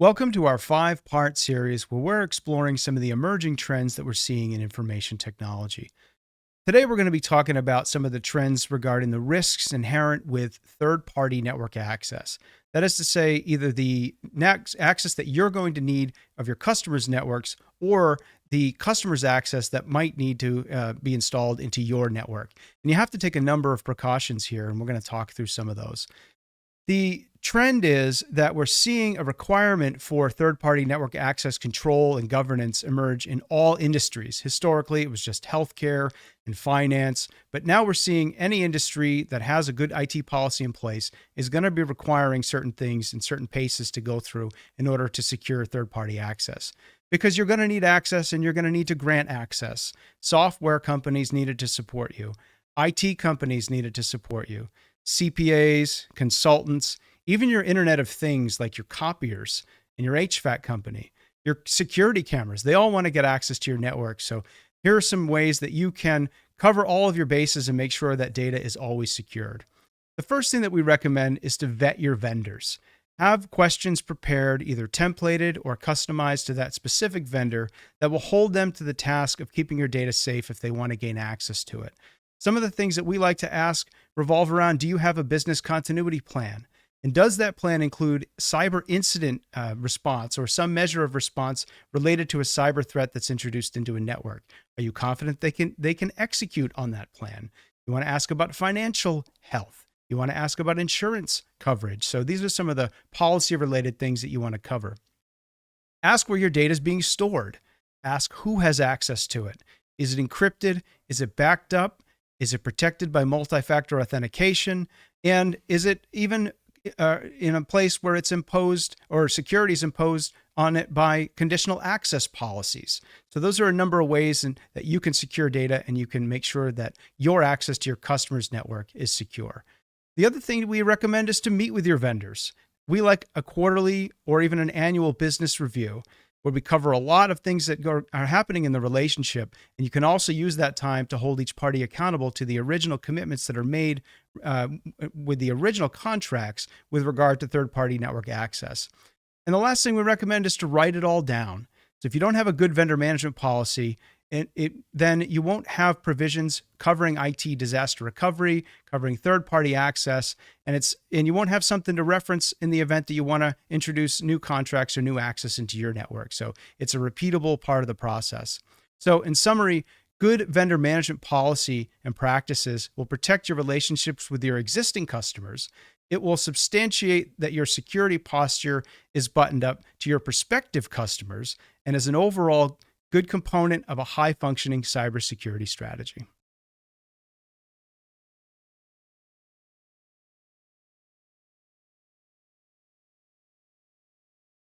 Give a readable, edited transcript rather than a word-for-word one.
Welcome to our 5-part series where we're exploring some of the emerging trends that we're seeing in information technology. Today, we're going to be talking about some of the trends regarding the risks inherent with third party network access. That is to say, either the next access that you're going to need of your customers' networks or the customer's access that might need to be installed into your network. And you have to take a number of precautions here, and we're going to talk through some of those. The trend is that we're seeing a requirement for third-party network access control and governance emerge in all industries. Historically, it was just healthcare and finance, but now we're seeing any industry that has a good IT policy in place is going to be requiring certain things and certain paces to go through in order to secure third-party access. Because you're going to need access and you're going to need to grant access. Software companies needed to support you. IT companies needed to support you. CPAs, consultants, even your Internet of Things like your copiers and your HVAC company, your security cameras, they all want to get access to your network. So here are some ways that you can cover all of your bases and make sure that data is always secured. The first thing that we recommend is to vet your vendors. Have questions prepared, either templated or customized to that specific vendor that will hold them to the task of keeping your data safe if they want to gain access to it. Some of the things that we like to ask revolve around, do you have a business continuity plan? And does that plan include cyber incident response or some measure of response related to a cyber threat that's introduced into a network? Are you confident they can execute on that plan? You want to ask about financial health. You want to ask about insurance coverage. So these are some of the policy related things that you want to cover. Ask where your data is being stored. Ask who has access to it. Is it encrypted? Is it backed up? Is it protected by multi-factor authentication? And is it even in a place where it's imposed or security is imposed on it by conditional access policies? So those are a number of ways that you can secure data and you can make sure that your access to your customer's network is secure. The other thing we recommend is to meet with your vendors. We like a quarterly or even an annual business review, where we cover a lot of things that are happening in the relationship. And you can also use that time to hold each party accountable to the original commitments that are made with the original contracts with regard to third-party network access. And the last thing we recommend is to write it all down. So if you don't have a good vendor management policy, then you won't have provisions covering IT disaster recovery, covering third-party access, and you won't have something to reference in the event that you want to introduce new contracts or new access into your network. So it's a repeatable part of the process. So in summary, good vendor management policy and practices will protect your relationships with your existing customers. It will substantiate that your security posture is buttoned up to your prospective customers and is an overall good component of a high-functioning cybersecurity strategy.